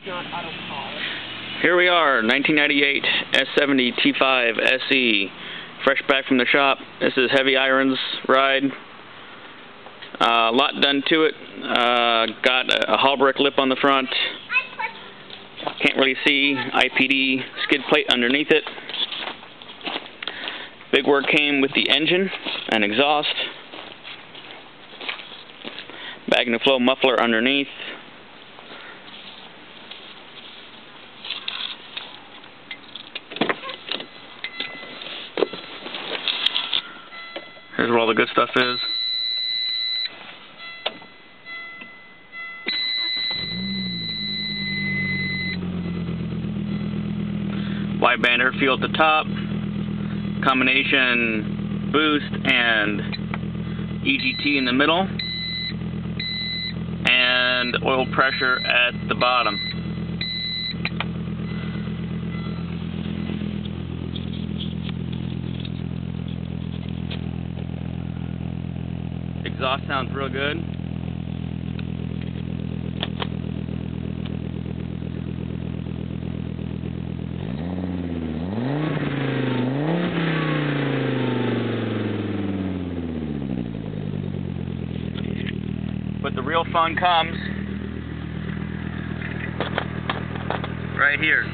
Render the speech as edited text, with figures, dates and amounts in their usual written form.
not auto power. Here we are, 1998 S70T5 SE, fresh back from the shop. This is Heavy Iron's ride. A lot done to it. Got a hull brick lip on the front. Can't really see. IPD skid plate underneath it. Big work came with the engine and exhaust. Bag and flow muffler underneath. Here's where all the good stuff is. Wideband airfield at the top, combination boost and EGT in the middle, and oil pressure at the bottom. Exhaust sounds real good. But the real fun comes right here.